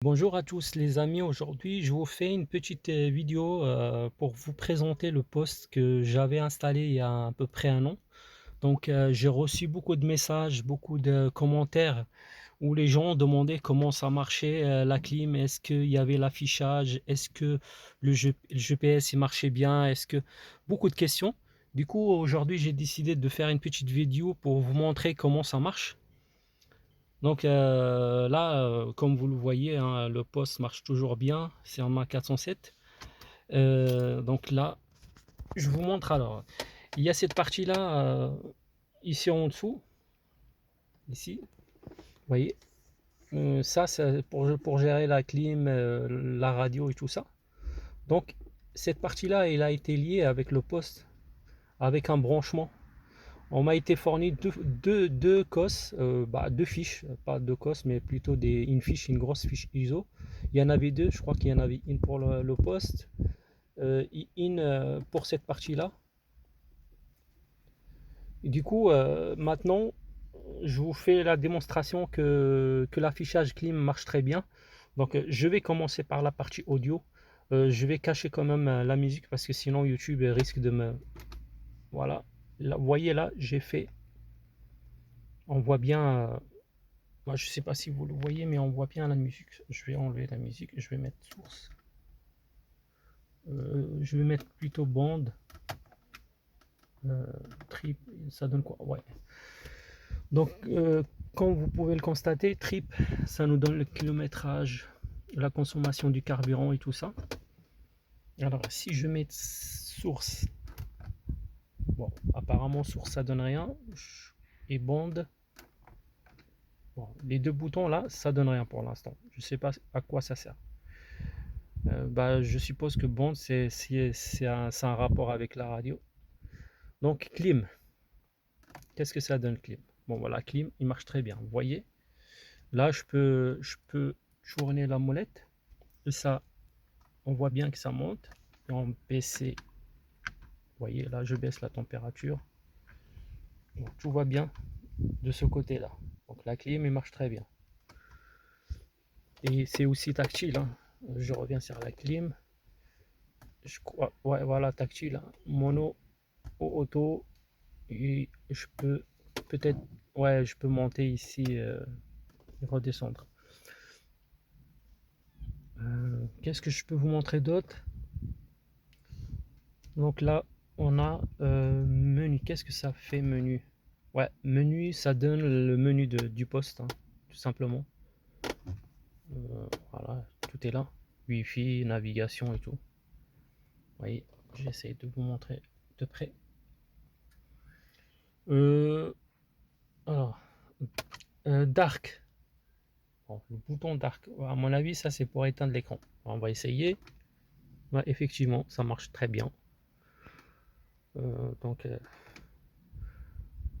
Bonjour à tous les amis, aujourd'hui je vous fais une petite vidéo pour vous présenter le post que j'avais installé il y a à peu près un an. Donc j'ai reçu beaucoup de messages, beaucoup de commentaires où les gens demandaient comment ça marchait la clim, est-ce qu'il y avait l'affichage, est-ce que le GPS il marchait bien, est-ce que beaucoup de questions. Du coup aujourd'hui j'ai décidé de faire une petite vidéo pour vous montrer comment ça marche. Donc là, comme vous le voyez, hein, le poste marche toujours bien, c'est en MAC 407. Donc là, je vous montre alors. Il y a cette partie-là, ici en dessous, ici, vous voyez. Ça, c'est pour gérer la clim, la radio et tout ça. Donc cette partie-là, elle a été liée avec le poste, avec un branchement. On m'a été fourni deux COS, deux fiches, pas deux COS, mais plutôt une fiche, une grosse fiche ISO. Il y en avait deux, je crois qu'il y en avait une pour le poste, une pour cette partie-là. Et du coup, maintenant, je vous fais la démonstration que l'affichage clim marche très bien. Donc, je vais commencer par la partie audio. Je vais cacher quand même la musique parce que sinon YouTube risque de me... Voilà. Là, vous voyez là, j'ai fait... On voit bien... Moi, je sais pas si vous le voyez, mais on voit bien la musique. Je vais enlever la musique, je vais mettre source. Je vais mettre plutôt bande. Euh, Trip, ça donne quoi? Ouais. Donc, comme vous pouvez le constater, Trip, ça nous donne le kilométrage, la consommation du carburant et tout ça. Alors, si je mets source, bon, apparemment source ça donne rien. Et bande, bon, les deux boutons là, ça donne rien pour l'instant. Je sais pas à quoi ça sert. Je suppose que bande, c'est un rapport avec la radio. Donc, clim, qu'est-ce que ça donne, clim? Bon, voilà, clim, il marche très bien. Vous voyez, là, je peux tourner la molette. Et ça, on voit bien que ça monte. Et en baisser, vous voyez, là, je baisse la température. Donc, tout va bien de ce côté-là. Donc, la clim, il marche très bien. Et c'est aussi tactile, hein. Je reviens sur la clim. Je crois, ouais, voilà, tactile, hein. Mono ou auto. Et je peux peut-être, ouais, je peux monter ici et redescendre. Qu'est-ce que je peux vous montrer d'autre? Donc là, on a menu. Qu'est-ce que ça fait menu? Ouais, menu, ça donne le menu du poste, hein, tout simplement. Voilà, tout est là. Wi-Fi, navigation et tout. Vous voyez, j'essaie de vous montrer de près. Euh, alors, dark. Bon, le bouton dark, à mon avis, ça c'est pour éteindre l'écran. On va essayer. Ouais, effectivement, ça marche très bien. Donc,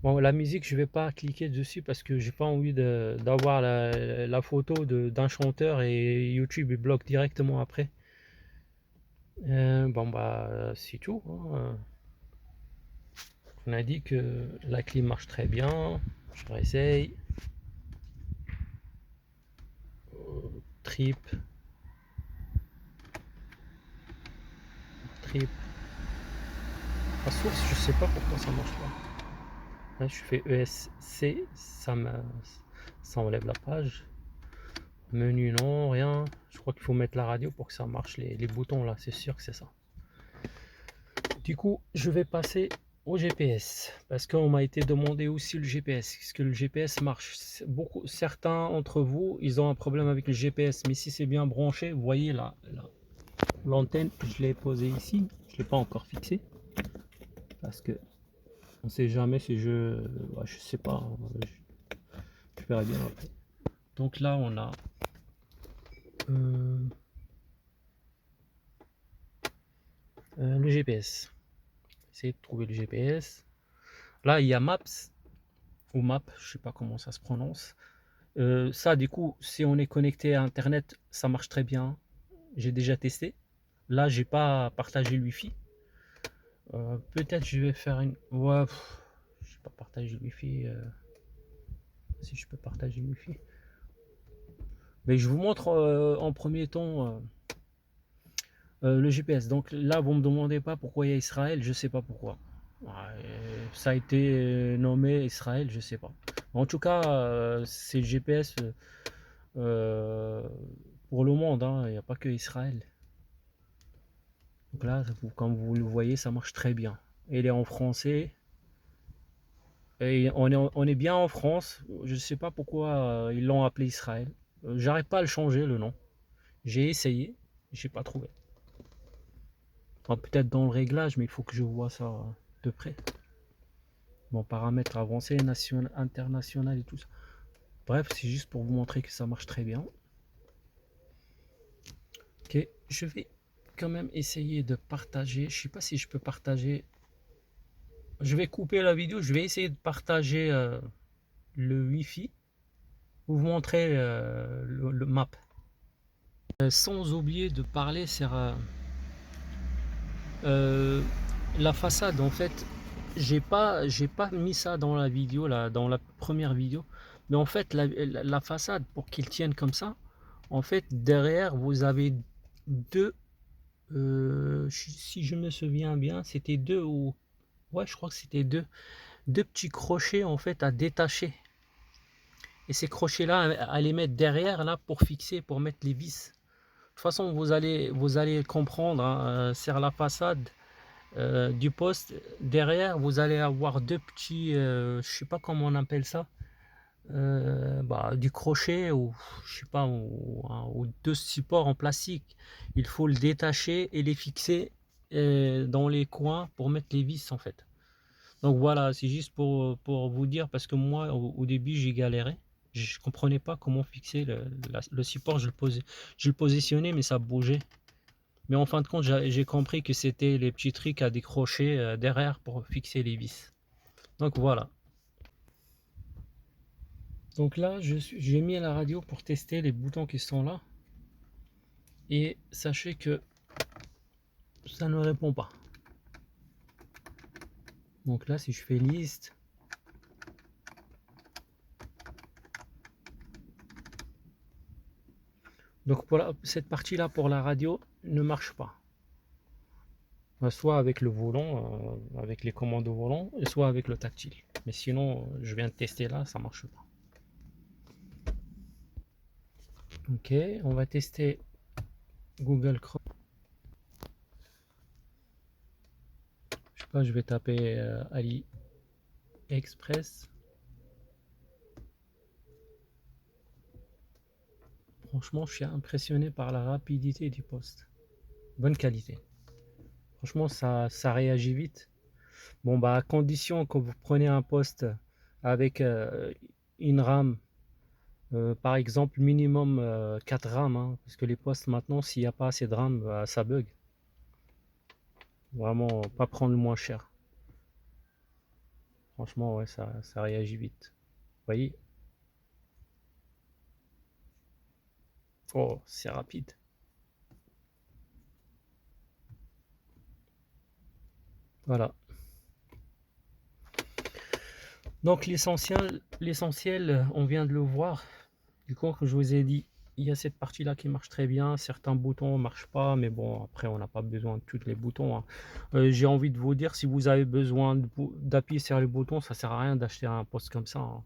bon, la musique, je vais pas cliquer dessus parce que j'ai pas envie d'avoir la photo d'un chanteur et YouTube il bloque directement après. C'est tout, hein. On a dit que la clim marche très bien. Je réessaye. Trip, trip. La source, je sais pas pourquoi ça marche pas. Là, je fais ESC, ça enlève la page. Menu, non, rien. Je crois qu'il faut mettre la radio pour que ça marche, les boutons là, c'est sûr que c'est ça. Du coup, je vais passer au GPS parce qu'on m'a été demandé aussi le GPS. Est-ce que le GPS marche? Certains d'entre vous, ils ont un problème avec le GPS, mais si c'est bien branché, vous voyez là, l'antenne, je l'ai posée ici, je ne l'ai pas encore fixée parce que on sait jamais si je sais pas, je verrai bien après. Donc là, on a euh, le GPS. Essayez de trouver le GPS. Là, il y a Maps ou Map, je sais pas comment ça se prononce. Ça, du coup, si on est connecté à Internet, ça marche très bien. J'ai déjà testé. Là, j'ai pas partagé le Wi-Fi. Peut-être je vais faire une. Ouais, je vais pas partager le Wi-Fi. Si je peux partager le Wi-Fi. Mais je vous montre en premier temps le GPS. Donc là, vous me demandez pas pourquoi il y a Israël, je sais pas pourquoi. Ouais, ça a été nommé Israël, je sais pas. En tout cas, c'est le GPS euh, pour le monde, hein, il n'y a pas que Israël. Donc là, comme vous le voyez, ça marche très bien. Il est en français. Et on est bien en France. Je ne sais pas pourquoi ils l'ont appelé Israël. J'arrive pas à le changer le nom. J'ai essayé, j'ai pas trouvé. Enfin, peut-être dans le réglage, mais il faut que je vois ça de près. Bon, paramètres avancés, international et tout ça. Bref, c'est juste pour vous montrer que ça marche très bien. Ok, je vais quand même essayer de partager. Je sais pas si je peux partager. Je vais couper la vidéo. Je vais essayer de partager le Wi-Fi. Vous montrer le map. Sans oublier de parler sur la façade. En fait, j'ai pas mis ça dans la vidéo, là, dans la première vidéo. Mais en fait, la façade, pour qu'il tienne comme ça, en fait, derrière, vous avez deux, si je me souviens bien, c'était deux ou... Ouais, je crois que c'était deux petits crochets, en fait, à détacher. Et ces crochets-là, à les mettre derrière, là, pour fixer, pour mettre les vis. De toute façon, vous allez comprendre, hein, sur la façade du poste. Derrière, vous allez avoir deux petits, je sais pas comment on appelle ça, du crochet ou je sais pas, ou deux supports en plastique. Il faut le détacher et les fixer dans les coins pour mettre les vis en fait. Donc voilà, c'est juste pour vous dire parce que moi au début j'ai galéré. Je comprenais pas comment fixer le support. Je le positionnais mais ça bougeait. Mais en fin de compte, j'ai compris que c'était les petits trucs à décrocher derrière pour fixer les vis. Donc voilà. Donc là, j'ai mis à la radio pour tester les boutons qui sont là. Et sachez que ça ne répond pas. Donc là, si je fais liste, donc pour cette partie-là pour la radio ne marche pas. Soit avec le volant, avec les commandes au volant, soit avec le tactile. Mais sinon, je viens de tester là, ça marche pas. Ok, on va tester Google Chrome. Je sais pas, je vais taper AliExpress. Franchement, je suis impressionné par la rapidité du poste. Bonne qualité. Franchement, ça réagit vite. Bon, bah, à condition que vous preniez un poste avec une RAM, par exemple, minimum 4 RAM, hein, parce que les postes maintenant, s'il n'y a pas assez de RAM, bah, ça bug. Vraiment, pas prendre le moins cher. Franchement, ouais, ça réagit vite. Vous voyez? Oh, c'est rapide. Voilà. Donc l'essentiel, on vient de le voir. Du coup, comme je vous ai dit, il y a cette partie-là qui marche très bien. Certains boutons ne marchent pas, mais bon, après, on n'a pas besoin de tous les boutons, hein. J'ai envie de vous dire, si vous avez besoin d'appuyer sur les boutons, ça sert à rien d'acheter un poste comme ça, hein.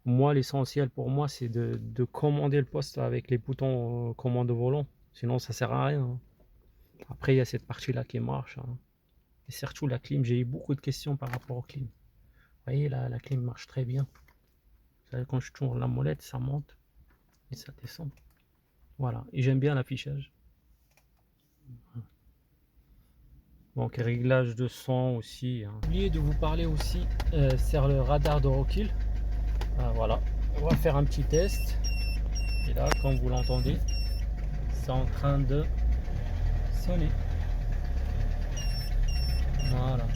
Moi, l'essentiel pour moi, c'est de commander le poste avec les boutons commande au volant. Sinon, ça sert à rien, hein. Après, il y a cette partie-là qui marche, hein. Et surtout la clim, j'ai eu beaucoup de questions par rapport aux clim. Vous voyez, la clim marche très bien. Quand je tourne la molette, ça monte et ça descend. Voilà, et j'aime bien l'affichage. Donc réglage de son aussi, hein. J'ai oublié de vous parler aussi sur le radar de recul. Voilà, on va faire un petit test. Et là, comme vous l'entendez, c'est en train de sonner. Voilà.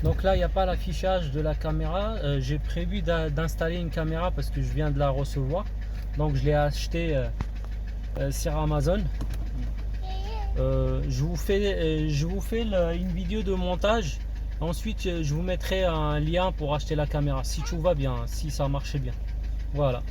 Donc là, il n'y a pas l'affichage de la caméra. J'ai prévu d'installer une caméra parce que je viens de la recevoir. Donc je l'ai acheté sur Amazon. Je vous fais une vidéo de montage. Ensuite, je vous mettrai un lien pour acheter la caméra si tout va bien, si ça marche bien. Voilà.